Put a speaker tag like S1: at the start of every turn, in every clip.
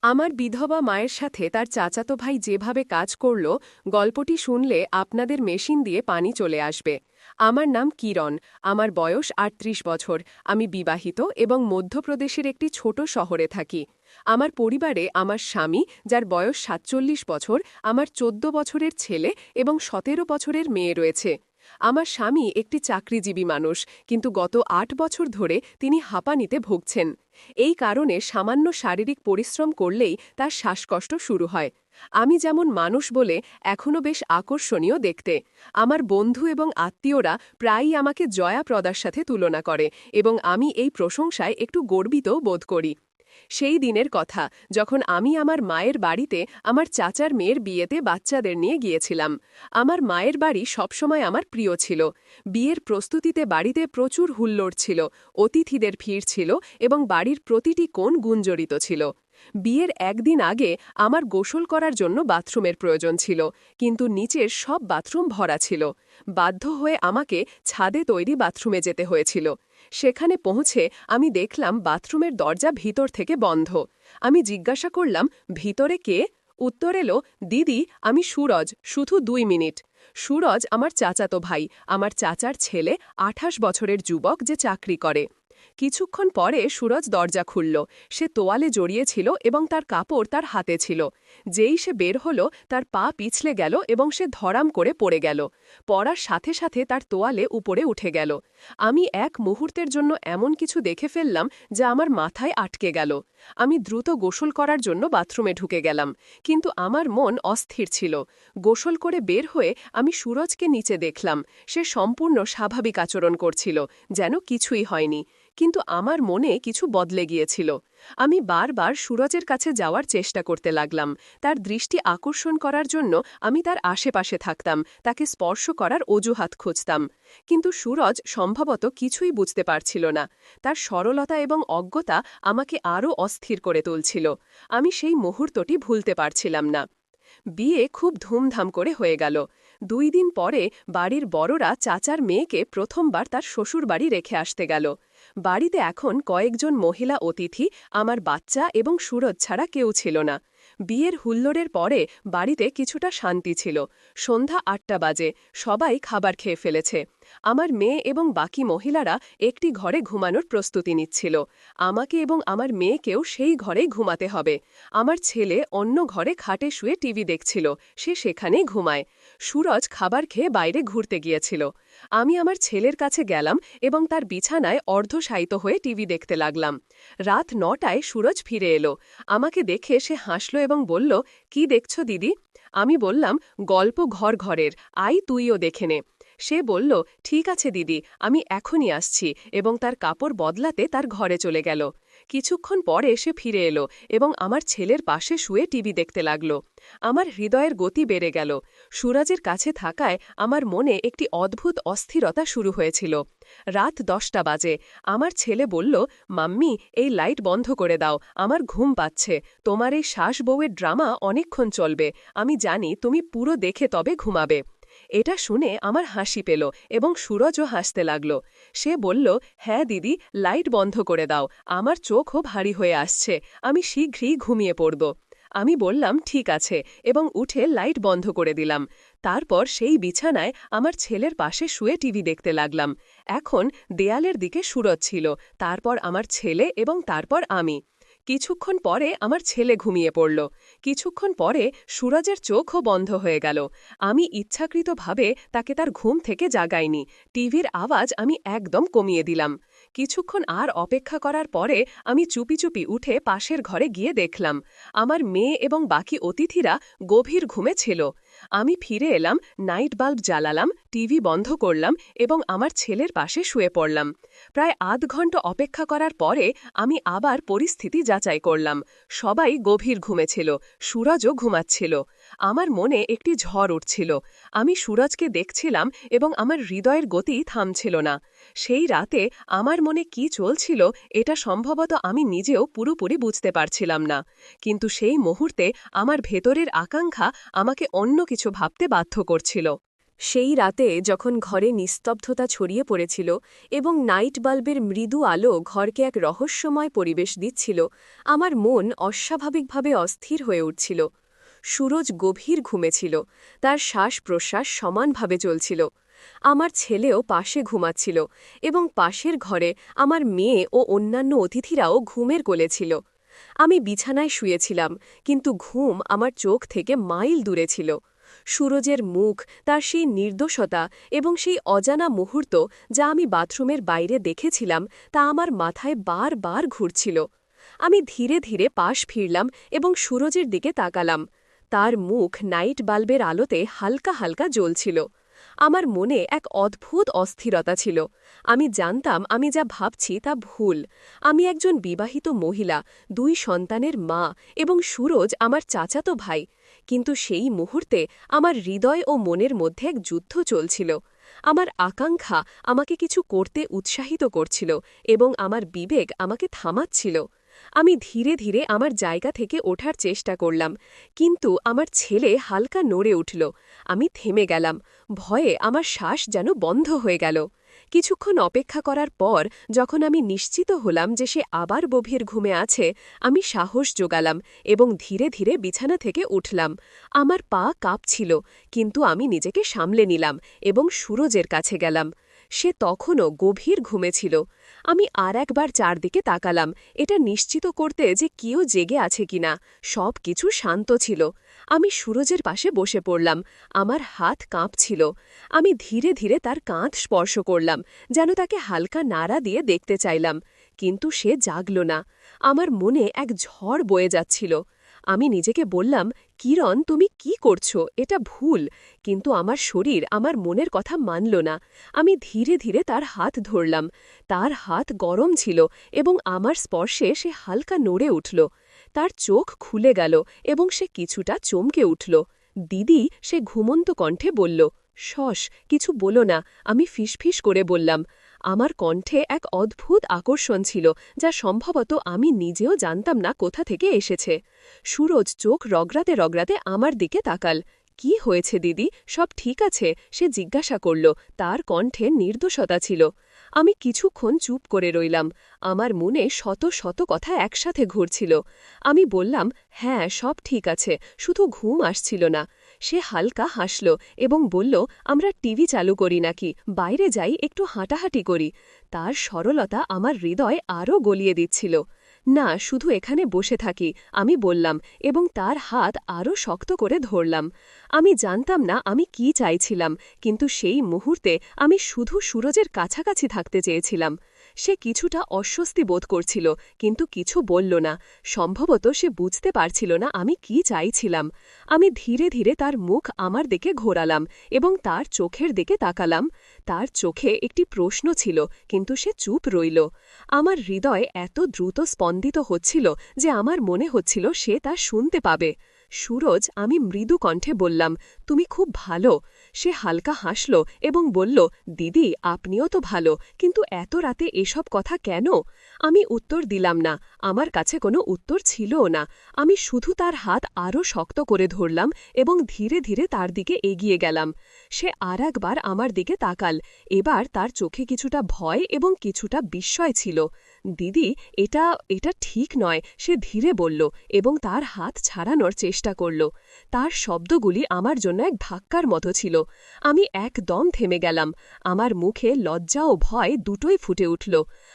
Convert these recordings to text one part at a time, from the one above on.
S1: আমার বিধবা মায়ের সাথে তার চাচাতো ভাই যেভাবে কাজ করল, গল্পটি শুনলে আপনাদের মেশিন দিয়ে পানি চলে আসবে। আমার নাম কিরণ। আমার বয়স ৩৮ বছর। আমি বিবাহিত এবং মধ্যপ্রদেশের একটি ছোট শহরে থাকি। আমার পরিবারে আমার স্বামী, যার বয়স ৪৭ বছর, আমার ১৪ বছরের ছেলে এবং ১৭ বছরের মেয়ে রয়েছে। আমার স্বামী একটি চাকরিজীবী মানুষ, কিন্তু গত ৮ বছর ধরে তিনি হাঁপানিতে ভুগছেন। এই কারণে সামান্য শারীরিক পরিশ্রম করলেই তার শ্বাসকষ্ট শুরু হয়। আমি যেমন মানুষ বলে এখনও বেশ আকর্ষণীয় দেখতে। আমার বন্ধু এবং আত্মীয়রা প্রায়ই আমাকে জয়া প্রদার সাথে তুলনা করে, এবং আমি এই প্রশংসায় একটু গর্বিত বোধ করি। সেই দিনের কথা, যখন আমি আমার মায়ের বাড়িতে আমার চাচার মেয়ের বিয়েতে বাচ্চাদের নিয়ে গিয়েছিলাম। আমার মায়ের বাড়ি সবসময় আমার প্রিয় ছিল। বিয়ের প্রস্তুতিতে বাড়িতে প্রচুর হুল্লোড় ছিল, অতিথিদের ভিড় ছিল এবং বাড়ির প্রতিটি কোণ গুঞ্জরিত ছিল। বিয়ের একদিন আগে আমার গোসল করার জন্য বাথরুমের প্রয়োজন ছিল, কিন্তু নিচের সব বাথরুম ভরা ছিল। বাধ্য হয়ে আমাকে ছাদে তৈরি বাথরুমে যেতে হয়েছিল। সেখানে পৌঁছে আমি দেখলাম বাথরুমের দরজা ভিতর থেকে বন্ধ। আমি জিজ্ঞাসা করলাম, ভিতরে কে? উত্তর এলো, দিদি, আমি সুরজ, শুধু ২ মিনিট। সুরজ আমার চাচাতো ভাই, আমার চাচার ছেলে, ২৮ বছরের যুবক যে চাকরি করে। কিছুক্ষণ পরে সুরজ দরজা খুলল। সে তোয়ালে জড়িয়েছিল এবং তার কাপড় তার হাতে ছিল। যেই সে বের হল, তার পা পিছলে গেল এবং সে ধরাম করে পড়ে গেল। পড়ার সাথে সাথে তার তোয়ালে উপরে উঠে গেল। আমি এক মুহূর্তের জন্য এমন কিছু দেখে ফেললাম যা আমার মাথায় আটকে গেল। আমি দ্রুত গোসল করার জন্য বাথরুমে ঢুকে গেলাম, কিন্তু আমার মন অস্থির ছিল। গোসল করে বের হয়ে আমি সুরজকে নিচে দেখলাম। সে সম্পূর্ণ স্বাভাবিক আচরণ করছিল, যেন কিছুই হয়নি। কিন্তু আমার মনে কিছু বদলে গিয়েছিল। আমি বারবার সুরজের কাছে যাওয়ার চেষ্টা করতে লাগলাম। তার দৃষ্টি আকর্ষণ করার জন্য আমি তার আশেপাশে থাকতাম, তাকে স্পর্শ করার অজুহাত খুঁজতাম। কিন্তু সুরজ সম্ভবত কিছুই বুঝতে পারছিল না। তার সরলতা এবং অজ্ঞতা আমাকে আরও অস্থির করে তুলছিল। আমি সেই মুহূর্তটি ভুলতে পারছিলাম না। বিয়ে খুব ধুমধাম করে হয়ে গেল। ২ দিন পরে বাড়ির বড়রা চাচার মেয়েকে প্রথমবার তার শ্বশুরবাড়ি রেখে আসতে গেল। বাড়িতে এখন কয়েকজন মহিলা অতিথি, আমার বাচ্চা এবং সুরজ ছাড়া কেউ ছিল না। বিয়ের হুল্লোড়ের পরে বাড়িতে কিছুটা শান্তি ছিল। সন্ধ্যা ৮টা বাজে, সবাই খাবার খেয়ে ফেলেছে। আমার মেয়ে এবং বাকি মহিলারা একটি ঘরে ঘুমানোর প্রস্তুতি নিচ্ছিল। আমাকে এবং আমার মেয়েকেও সেই ঘরেই ঘুমাতে হবে। আমার ছেলে অন্য ঘরে খাটে শুয়ে টিভি দেখছিল, সে সেখানেই ঘুমায়। সুরজ খাবার খেয়ে বাইরে ঘুরতে গিয়েছিল। আমি আমার ছেলের কাছে গেলাম এবং তার বিছানায় অর্ধশায়িত হয়ে টিভি দেখতে লাগলাম। রাত ৯টায় সুরজ ফিরে এলো। আমাকে দেখে সে হাসল এবং বলল, কি দেখছো দিদি? আমি বললাম, গল্প ঘর ঘরের, আই তুইও দেখে নে। সে বলল, ঠিক আছে দিদি, আমি এখনই আসছি, এবং তার কাপড় বদলাতে তার ঘরে চলে গেল। কিছুক্ষণ পরে সে ফিরে এলো এবং আমার ছেলের পাশে শুয়ে টিভি দেখতে লাগল। আমার হৃদয়ের গতি বেড়ে গেল। সুরজের কাছে থাকায় আমার মনে একটি অদ্ভুত অস্থিরতা শুরু হয়েছিল। রাত ১০টা বাজে। আমার ছেলে বলল, মাম্মি, এই লাইট বন্ধ করে দাও, আমার ঘুম পাচ্ছে। তোমার এই শ্বাস বউয়ের ড্রামা অনেকক্ষণ চলবে। আমি জানি তুমি পুরো দেখে তবে ঘুমাবে। এটা শুনে আমার হাসি পেল এবং সুরজও হাসতে লাগল। সে বলল, হ্যাঁ দিদি, লাইট বন্ধ করে দাও, আমার চোখও ভারী হয়ে আসছে, আমি শীঘ্রই ঘুমিয়ে পড়ব। আমি বললাম, ঠিক আছে, এবং উঠে লাইট বন্ধ করে দিলাম। তারপর সেই বিছানায় আমার ছেলের পাশে শুয়ে টিভি দেখতে লাগলাম। এখন দেয়ালের দিকে সুরজ ছিল, তারপর আমার ছেলে এবং তারপর আমি। কিছুক্ষণ পরে আমার ছেলে ঘুমিয়ে পড়ল। কিছুক্ষণ পরে সুরজের চোখও বন্ধ হয়ে গেল। আমি ইচ্ছাকৃতভাবে তাকে তার ঘুম থেকে জাগাইনি। টিভির আওয়াজ আমি একদম কমিয়ে দিলাম। কিছুক্ষণ আর অপেক্ষা করার পরে আমি চুপি চুপি উঠে পাশের ঘরে গিয়ে দেখলাম আমার মেয়ে এবং বাকি অতিথিরা গভীর ঘুমে ছিল। আমি ফিরে এলাম, নাইট বাল্ব জ্বালালাম, টিভি বন্ধ করলাম এবং আমার ছেলের পাশে শুয়ে পড়লাম। প্রায় আধ ঘন্টা অপেক্ষা করার পরে আমি আবার পরিস্থিতি যাচাই করলাম। সবাই গভীর ঘুমে ছিল, সুরজও ঘুমাচ্ছিল। আমার মনে একটি ঝড় উঠছিল। আমি সুরজকে দেখছিলাম এবং আমার হৃদয়ের গতি থামছিল না। সেই রাতে আমার মনে কি চলছিল এটা সম্ভবত আমি নিজেও পুরোপুরি বুঝতে পারছিলাম না, কিন্তু সেই মুহূর্তে আমার ভেতরের আকাঙ্ক্ষা আমাকে অন্য কিছু ভাবতে বাধ্য করছিল। সেই রাতে যখন ঘরে নিস্তব্ধতা ছড়িয়ে পড়েছিল এবং নাইট বাল্বের মৃদু আলো ঘরকে এক রহস্যময় পরিবেশ দিচ্ছিল, আমার মন অস্বাভাবিকভাবে অস্থির হয়ে উঠছিল। সুরজ গভীর ঘুমেছিল, তার শ্বাস প্রশ্বাস সমানভাবে চলছিল। আমার ছেলেও পাশে ঘুমাচ্ছিল এবং পাশের ঘরে আমার মেয়ে ও অন্যান্য অতিথিরাও ঘুমের কোলে ছিল। আমি বিছানায় শুয়েছিলাম, কিন্তু ঘুম আমার চোখ থেকে মাইল দূরে ছিল। সুরজের মুখ, তার সেই নির্দোষতা এবং সেই অজানা মুহূর্ত যা আমি বাথরুমের বাইরে দেখেছিলাম, তা আমার মাথায় বারবার ঘুরছিল। আমি ধীরে ধীরে পাশ ফিরলাম এবং সুরজের দিকে তাকালাম। তার মুখ নাইট বাল্বের আলোতে হালকা হালকা জ্বলছিল। আমার মনে এক অদ্ভুত অস্থিরতা ছিল। আমি জানতাম আমি যা ভাবছি তা ভুল। আমি একজন বিবাহিত মহিলা, 2 সন্তানের মা এবং সুরজ আমার চাচাতো ভাই। কিন্তু সেই মুহূর্তে আমার হৃদয় ও মনের মধ্যে এক যুদ্ধ চলছিল। আমার আকাঙ্ক্ষা আমাকে কিছু করতে উৎসাহিত করছিল এবং আমার বিবেক আমাকে থামাচ্ছিল। আমি ধীরে ধীরে আমার জায়গা থেকে ওঠার চেষ্টা করলাম, কিন্তু আমার ছেলে হালকা নড়ে উঠল। আমি থেমে গেলাম। ভয়ে আমার শ্বাস যেন বন্ধ হয়ে গেল। কিছুক্ষণ অপেক্ষা করার পর যখন আমি নিশ্চিত হলাম যে সে আবার গভীর ঘুমে আছে, আমি সাহস জোগালাম এবং ধীরে ধীরে বিছানা থেকে উঠলাম। আমার পা কাঁপছিল, কিন্তু আমি নিজেকে সামলে নিলাম এবং সুরজের কাছে গেলাম। সে তখনও গভীর ঘুমে ছিল। আমি আর একবার চারদিকে তাকালাম, এটা নিশ্চিত করতে যে কেউ জেগে আছে কিনা। সব কিছু শান্ত ছিল। আমি সুরজের পাশে বসে পড়লাম। আমার হাত কাঁপছিল। আমি ধীরে ধীরে তার কাঁধ স্পর্শ করলাম, যেন তাকে হালকা নাড়া দিয়ে দেখতে চাইলাম। কিন্তু সে জাগল না। আমার মনে এক ঝড় বয়ে যাচ্ছিল। আমি নিজেকে বললাম, কিরণ, তুমি কি করছো? এটা ভুল। কিন্তু আমার শরীর আমার মনের কথা মানল না। আমি ধীরে ধীরে তার হাত ধরলাম। তার হাত গরম ছিল এবং আমার স্পর্শে সে হালকা নড়ে উঠল। তার চোখ খুলে গেল এবং সে কিছুটা চমকে উঠল। দিদি, সে ঘুমন্ত কণ্ঠে বলল। শশ, কিছু বলো না, আমি ফিসফিস করে বললাম। আমার কণ্ঠে এক অদ্ভুত আকর্ষণ ছিল, যা সম্ভবত আমি নিজেও জানতাম না কোথা থেকে এসেছে। সুরজ চোখ রগড়াতে রগড়াতে আমার দিকে তাকাল। কি হয়েছে দিদি, সব ঠিক আছে? সে জিজ্ঞাসা করল। তার কণ্ঠে নির্দোষতা ছিল। আমি কিছুক্ষণ চুপ করে রইলাম। আমার মনে শত শত কথা একসাথে ঘুরছিল। আমি বললাম, হ্যাঁ, সব ঠিক আছে, শুধু ঘুম আসছিল না। সে হালকা হাসল এবং বলল, আমরা টিভি চালু করি নাকি, বাইরে যাই, একটু হাঁটাহাঁটি করি। তার সরলতা আমার হৃদয় আরও গলিয়ে দিচ্ছিল। না, শুধু এখানে বসে থাকি, আমি বললাম এবং তার হাত আরও শক্ত করে ধরলাম। আমি জানতাম না আমি কি চাইছিলাম, কিন্তু সেই মুহূর্তে আমি শুধু সুরজের কাছাকাছি থাকতে চেয়েছিলাম। সে কিছুটা অস্বস্তি বোধ করছিল, কিন্তু কিছু বলল না। সম্ভবত সে বুঝতে পারছিল না আমি কি চাইছিলাম। আমি ধীরে ধীরে তার মুখ আমার দিকে ঘোরালাম এবং তার চোখের দিকে তাকালাম। তার চোখে একটি প্রশ্ন ছিল, কিন্তু সে চুপ রইল। আমার হৃদয় এত দ্রুত স্পন্দিত হচ্ছিল যে আমার মনে হচ্ছিল সে তা শুনতে পাবে। সুরজ, আমি মৃদু কণ্ঠে বললাম, তুমি খুব ভালো। সে হালকা হাসল এবং বলল, দিদি, আপনিও তো ভালো, কিন্তু এত রাতে এসব কথা কেন? আমি উত্তর দিলাম না। আমার কাছে কোনো উত্তর ছিলও না। আমি শুধু তার হাত আরও শক্ত করে ধরলাম এবং ধীরে ধীরে তার দিকে এগিয়ে গেলাম। সে আর একবার আমার দিকে তাকাল। এবার তার চোখে কিছুটা ভয় এবং কিছুটা বিস্ময় ছিল। দিদি, এটা এটা ঠিক নয়, সে ধীরে বলল এবং তার হাত ছাড়ানোর চেষ্টা করল। তার শব্দগুলি আমার জন্য এক ধাক্কার মতো ছিল। আমি একদম থেমে গেলাম। আমার মুখে লজ্জা ও ভয় দুটোই ফুটে উঠল।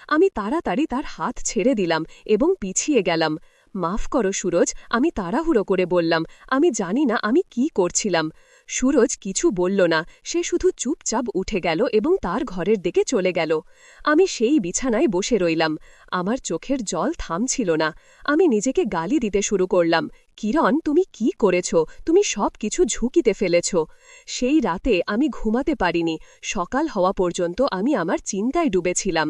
S1: আমি তাড়াতাড়ি তার হাত ছেড়ে দিলাম এবং পিছিয়ে গেলাম। মাফ করো সুরজ, আমি তাড়াহুড়ো করে বললাম। আমি জানি না আমি কি করছিলাম। সুরজ কিছু বলল না। সে শুধু চুপচাপ উঠে গেল এবং তার ঘরের দিকে চলে গেল। আমি সেই বিছানায় বসে রইলাম। আমার চোখের জল থামছিল না। আমি নিজেকে গালি দিতে শুরু করলাম। কিরণ, তুমি কি করেছ? তুমি সব কিছু ঝুঁকিতে ফেলেছ। সেই রাতে আমি ঘুমাতে পারিনি। সকাল হওয়া পর্যন্ত আমি আমার চিন্তায় ডুবেছিলাম।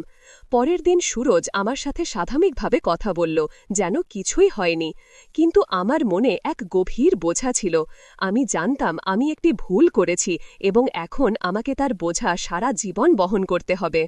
S1: পরের দিন সুরজ আমার সাথে স্বাভাবিকভাবে কথা বলল, যেন কিছুই হয়নি। কিন্তু আমার মনে এক গভীর বোঝা ছিল। আমি জানতাম আমি একটি ভুল করেছি এবং এখন আমাকে তার বোঝা সারা জীবন বহন করতে হবে।